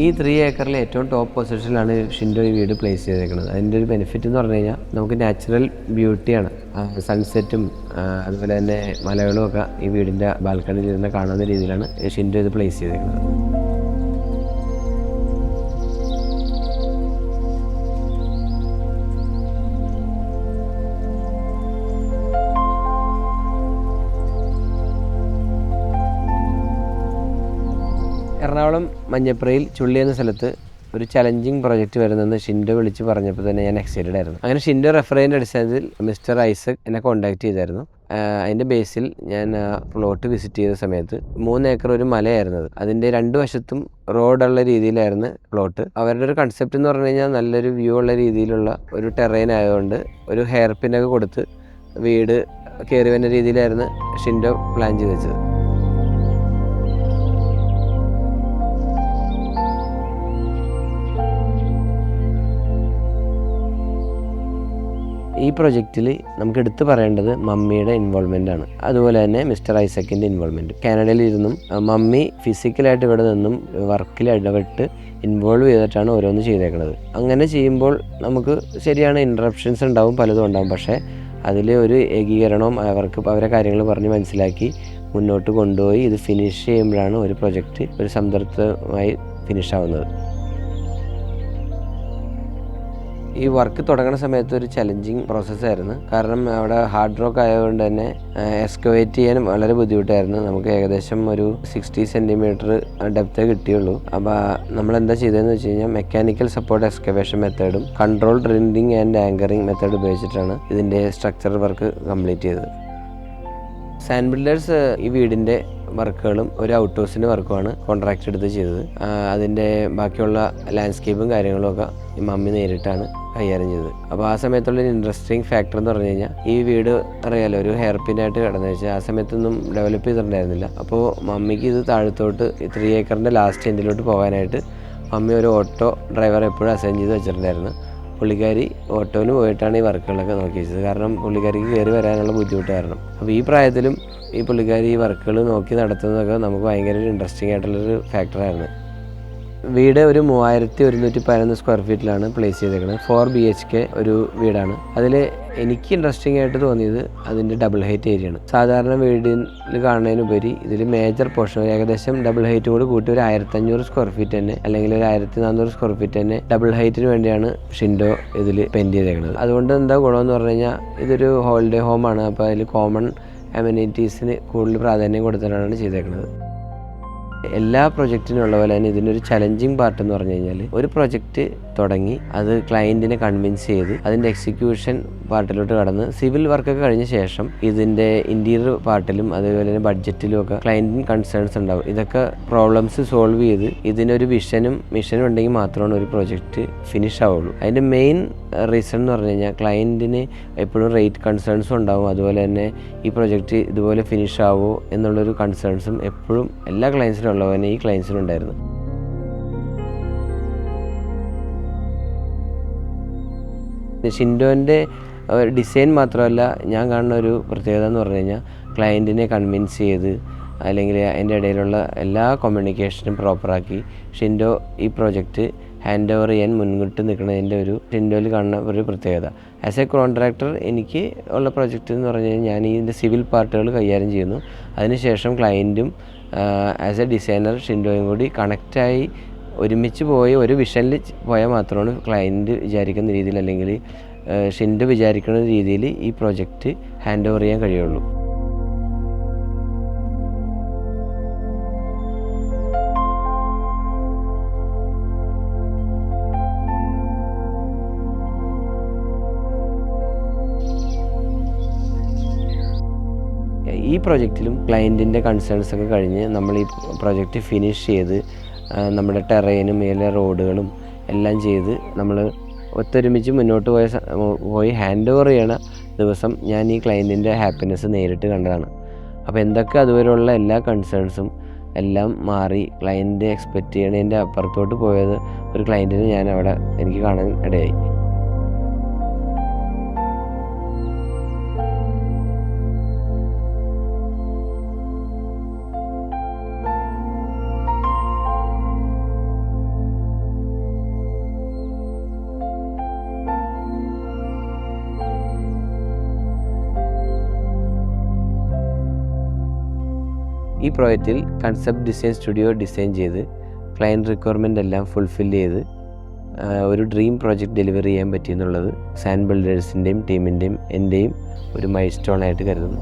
ഈ 3 ഏക്കറിൽ ഏറ്റവും ടോപ്പ് പൊസിഷനിലാണ് ഷിൻഡോ ഈ വീട് പ്ലേസ് ചെയ്തേക്കുന്നത്. അതിൻ്റെ ഒരു ബെനിഫിറ്റ് എന്ന് പറഞ്ഞു കഴിഞ്ഞാൽ നമുക്ക് നാച്ചുറൽ ബ്യൂട്ടിയാണ്. സൺസെറ്റും അതുപോലെ തന്നെ മലകളും ഒക്കെ ഈ വീടിൻ്റെ ബാൽക്കണിയിൽ ഇരുന്ന് കാണുന്ന രീതിയിലാണ് ഷിൻഡോ ഇത് പ്ലേസ് ചെയ്തേക്കുന്നത്. എറണാകുളം മഞ്ഞപ്രയിൽ ചുള്ളി എന്ന സ്ഥലത്ത് ഒരു ചലഞ്ചിങ് പ്രോജക്റ്റ് വരുന്നെന്ന് ഷിൻഡോ വിളിച്ച് പറഞ്ഞപ്പോൾ തന്നെ ഞാൻ എക്സൈറ്റഡ് ആയിരുന്നു. അങ്ങനെ ഷിൻഡോ റെഫറിൻ്റെ അടിസ്ഥാനത്തിൽ മിസ്റ്റർ ഐസക് എന്നെ കോൺടാക്ട് ചെയ്തായിരുന്നു. അതിൻ്റെ ബേസിൽ ഞാൻ പ്ലോട്ട് വിസിറ്റ് ചെയ്ത സമയത്ത് 3 ഏക്കർ ഒരു മലയായിരുന്നത്. അതിൻ്റെ 2 വശത്തും റോഡുള്ള രീതിയിലായിരുന്നു പ്ലോട്ട്. അവരുടെ ഒരു കൺസെപ്റ്റ് എന്ന് പറഞ്ഞു കഴിഞ്ഞാൽ നല്ലൊരു വ്യൂ ഉള്ള രീതിയിലുള്ള ഒരു ടെറൈൻ ആയതുകൊണ്ട് ഒരു ഹെയർ പിന്നൊക്കെ കൊടുത്ത് വീട് കയറി വരുന്ന രീതിയിലായിരുന്നു ഷിൻഡോ പ്ലാൻ ചെയ്ത് വെച്ചത്. ഈ പ്രൊജക്റ്റിൽ നമുക്ക് എടുത്തു പറയേണ്ടത് മമ്മിയുടെ ഇൻവോൾവ്മെൻ്റ് ആണ്. അതുപോലെ തന്നെ മിസ്റ്റർ ഐസക്കിൻ്റെ ഇൻവോൾവ്മെൻറ്റ്. കാനഡയിലിരുന്നും മമ്മി ഫിസിക്കലായിട്ട് ഇവിടെ നിന്നും വർക്കിൽ ഇടപെട്ട് ഇൻവോൾവ് ചെയ്തിട്ടാണ് ഓരോന്ന് ചെയ്തേക്കുന്നത്. അങ്ങനെ ചെയ്യുമ്പോൾ നമുക്ക് ശരിയാണ് ഇൻറ്ററപ്ഷൻസ് ഉണ്ടാവും, പലതും ഉണ്ടാവും. പക്ഷേ അതിൽ ഒരു ഏകീകരണവും അവരെ കാര്യങ്ങൾ പറഞ്ഞ് മനസ്സിലാക്കി മുന്നോട്ട് കൊണ്ടുപോയി ഇത് ഫിനിഷ് ചെയ്യുമ്പോഴാണ് ഒരു പ്രൊജക്റ്റ് ഒരു സംതൃപ്തമായി ഫിനിഷാവുന്നത്. ഈ വർക്ക് തുടങ്ങുന്ന സമയത്ത് ഒരു ചലഞ്ചിങ് പ്രോസസ്സായിരുന്നു. കാരണം അവിടെ ഹാർഡ് റോക്ക് ആയതുകൊണ്ട് തന്നെ എക്സ്കവേറ്റ് ചെയ്യാനും വളരെ ബുദ്ധിമുട്ടായിരുന്നു. നമുക്ക് ഏകദേശം ഒരു 60 സെൻറ്റിമീറ്റർ ഡെപ്തേ കിട്ടിയുള്ളൂ. അപ്പോൾ നമ്മളെന്താ ചെയ്തതെന്ന് വെച്ച് കഴിഞ്ഞാൽ മെക്കാനിക്കൽ സപ്പോർട്ട് എക്സ്കവേഷൻ മെത്തേഡും control drilling and anchoring method ഉപയോഗിച്ചിട്ടാണ് ഇതിൻ്റെ സ്ട്രക്ചർ വർക്ക് കംപ്ലീറ്റ് ചെയ്തത്. സാൻഡ് ബിൽഡേഴ്സ് ഈ വീടിൻ്റെ വർക്കുകളും ഒരു ഔട്ട് ഹൗസിൻ്റെ വർക്കുമാണ് കോൺട്രാക്റ്റ് എടുത്ത് ചെയ്തത്. അതിൻ്റെ ബാക്കിയുള്ള ലാൻഡ്സ്കേപ്പും കാര്യങ്ങളും ഒക്കെ ഈ മമ്മി നേരിട്ടാണ് കൈകാര്യം ചെയ്തത്. അപ്പോൾ ആ സമയത്തുള്ളൊരു ഇൻട്രസ്റ്റിംഗ് ഫാക്ടർ എന്ന് പറഞ്ഞു കഴിഞ്ഞാൽ ഈ വീട് അറിയാലോ ഒരു ഹെയർ പിന്നായിട്ട് കിടന്നു വെച്ചാൽ ആ സമയത്തൊന്നും ഡെവലപ്പ് ചെയ്തിട്ടുണ്ടായിരുന്നില്ല. അപ്പോൾ മമ്മിക്ക് ഇത് താഴത്തോട്ട് 3 ഏക്കറിൻ്റെ ലാസ്റ്റ് എൻഡിലോട്ട് പോകാനായിട്ട് മമ്മി ഒരു ഓട്ടോ ഡ്രൈവറെ എപ്പോഴും അസൈൻ ചെയ്ത് വെച്ചിട്ടുണ്ടായിരുന്നു. പുള്ളിക്കാരി ഓട്ടോയിൽ പോയിട്ടാണ് ഈ വർക്കുകളൊക്കെ നോക്കി വെച്ചത്. കാരണം പുള്ളിക്കാരിക്ക് കയറി വരാനുള്ള ബുദ്ധിമുട്ട് കാരണം. അപ്പോൾ ഈ പ്രായത്തിലും ഈ പുള്ളിക്കാരി ഈ വർക്കുകൾ നോക്കി നടത്തുന്നതൊക്കെ നമുക്ക് ഭയങ്കര ഇൻട്രസ്റ്റിംഗ് ആയിട്ടുള്ളൊരു ഫാക്ടറായിരുന്നു. വീട് ഒരു 3111 സ്ക്വയർ ഫീറ്റിലാണ് പ്ലേസ് ചെയ്തേക്കുന്നത്. 4 BHK ഒരു വീടാണ്. അതിൽ എനിക്ക് ഇൻട്രസ്റ്റിംഗ് ആയിട്ട് തോന്നിയത് അതിൻ്റെ ഡബിൾ ഹൈറ്റ് ഏരിയയാണ്. സാധാരണ വീടിൽ കാണുന്നതിനുപരി ഇതിൽ മേജർ പോർഷൻ ഏകദേശം ഡബിൾ ഹൈറ്റ് കൂടി കൂട്ടി ഒരു 1500 സ്ക്വയർ ഫീറ്റ് തന്നെ അല്ലെങ്കിൽ ഒരു 1400 സ്ക്വയർ ഫീറ്റ് തന്നെ ഡബിൾ ഹൈറ്റിന് വേണ്ടിയാണ് ഷിൻഡോ ഇതിൽ പെയിൻറ് ചെയ്തേക്കുന്നത്. അതുകൊണ്ട് എന്താ ഗുണമെന്ന് പറഞ്ഞു കഴിഞ്ഞാൽ ഇതൊരു ഹോളിഡേ ഹോമാണ്. അപ്പോൾ അതിൽ കോമൺ അമ്യൂണിറ്റീസിന് കൂടുതൽ പ്രാധാന്യം കൊടുത്തിട്ടാണ് ചെയ്തേക്കുന്നത്. എല്ലാ പ്രൊജക്റ്റിനുള്ള പോലെ തന്നെ ഇതിനൊരു ചലഞ്ചിങ് പാർട്ട് എന്ന് പറഞ്ഞു കഴിഞ്ഞാൽ ഒരു പ്രൊജക്റ്റ് തുടങ്ങി അത് ക്ലയൻറ്റിനെ കൺവിൻസ് ചെയ്ത് അതിൻ്റെ എക്സിക്യൂഷൻ പാർട്ടിലോട്ട് കടന്ന് സിവിൽ വർക്കൊക്കെ കഴിഞ്ഞ ശേഷം ഇതിൻ്റെ ഇൻറ്റീരിയർ പാർട്ടിലും അതുപോലെ തന്നെ ബഡ്ജറ്റിലും ഒക്കെ ക്ലയൻറ്റിന് കൺസേൺസ് ഉണ്ടാവും. ഇതൊക്കെ പ്രോബ്ലംസ് സോൾവ് ചെയ്ത് ഇതിനൊരു മിഷനും ഉണ്ടെങ്കിൽ മാത്രമാണ് ഒരു പ്രൊജക്റ്റ് ഫിനിഷ് ആവുള്ളൂ. അതിൻ്റെ മെയിൻ റീസൺ എന്ന് പറഞ്ഞു കഴിഞ്ഞാൽ ക്ലയൻറ്റിന് എപ്പോഴും റേറ്റ് കൺസേൺസും ഉണ്ടാവും. അതുപോലെ തന്നെ ഈ പ്രൊജക്റ്റ് ഇതുപോലെ ഫിനിഷ് ആവുമോ എന്നുള്ളൊരു കൺസേൺസും എപ്പോഴും എല്ലാ ക്ലയൻസിനും ഉള്ളത് തന്നെ ഈ ക്ലയൻസിനും ഉണ്ടായിരുന്നു. ഷിൻഡോൻ്റെ ഡിസൈൻ മാത്രമല്ല ഞാൻ കാണുന്ന ഒരു പ്രത്യേകത എന്ന് പറഞ്ഞു കഴിഞ്ഞാൽ ക്ലയൻറ്റിനെ കൺവിൻസ് ചെയ്ത് അല്ലെങ്കിൽ അതിൻ്റെ ഇടയിലുള്ള എല്ലാ കമ്മ്യൂണിക്കേഷനും പ്രോപ്പറാക്കി ഷിൻഡോ ഈ പ്രോജക്റ്റ് ഹാൻഡ് ഓവർ ചെയ്യാൻ മുൻകിട്ട് നിൽക്കുന്നതിൻ്റെ ഒരു ഷിൻഡോയിൽ കാണുന്ന ഒരു പ്രത്യേകത. ആസ് എ കോൺട്രാക്ടർ എനിക്ക് ഉള്ള പ്രൊജക്റ്റ് എന്ന് പറഞ്ഞു കഴിഞ്ഞാൽ ഞാൻ ഇതിൻ്റെ സിവിൽ പാർട്ടുകൾ കൈകാര്യം ചെയ്യുന്നു. അതിനുശേഷം ക്ലയൻറ്റും ആസ് എ ഡിസൈനർ ഷിൻഡോയും കൂടി കണക്റ്റായി ഒരുമിച്ച് പോയി ഒരു വിഷനിൽ പോയാൽ മാത്രമാണ് ക്ലയൻറ്റ് വിചാരിക്കുന്ന രീതിയിൽ അല്ലെങ്കിൽ ഷിൻഡോ വിചാരിക്കുന്ന രീതിയിൽ ഈ പ്രോജക്റ്റ് ഹാൻഡ് ഓവർ ചെയ്യാൻ കഴിയുള്ളൂ. ഈ പ്രൊജക്റ്റിലും ക്ലയൻറ്റിൻ്റെ കൺസേൺസ് ഒക്കെ കഴിഞ്ഞ് നമ്മൾ ഈ പ്രൊജക്റ്റ് ഫിനിഷ് ചെയ്ത് നമ്മുടെ ടെറൈനും മേലെ റോഡുകളും എല്ലാം ചെയ്ത് നമ്മൾ ഒത്തൊരുമിച്ച് മുന്നോട്ട് പോയി ഹാൻഡ് ഓവർ ചെയ്യണ ദിവസം ഞാൻ ഈ ക്ലയൻറ്റിൻ്റെ ഹാപ്പിനെസ് നേരിട്ട് കണ്ടതാണ്. അപ്പോൾ എന്തൊക്കെ അതുവരെയുള്ള എല്ലാ കൺസേൺസും എല്ലാം മാറി ക്ലയൻറ്റ് എക്സ്പെക്റ്റ് ചെയ്യണതിൻ്റെ അപ്പുറത്തോട്ട് പോയത് ഒരു ക്ലയൻറ്റിനെ ഞാൻ അവിടെ എനിക്ക് കാണാൻ ഇടയായി. ഈ പ്രോജക്റ്റിൽ കൺസെപ്റ്റ് ഡിസൈൻ സ്റ്റുഡിയോ ഡിസൈൻ ചെയ്ത് ക്ലയൻറ്റ് റിക്വയർമെൻ്റ് എല്ലാം ഫുൾഫിൽ ചെയ്ത് ഒരു ഡ്രീം പ്രോജക്റ്റ് ഡെലിവർ ചെയ്യാൻ പറ്റിയെന്നുള്ളത് സാൻ ബിൽഡേഴ്സിൻ്റെയും ടീമിൻ്റെയും എൻ്റെയും ഒരു മൈൽ സ്റ്റോൺ ആയിട്ട് കരുതുന്നു.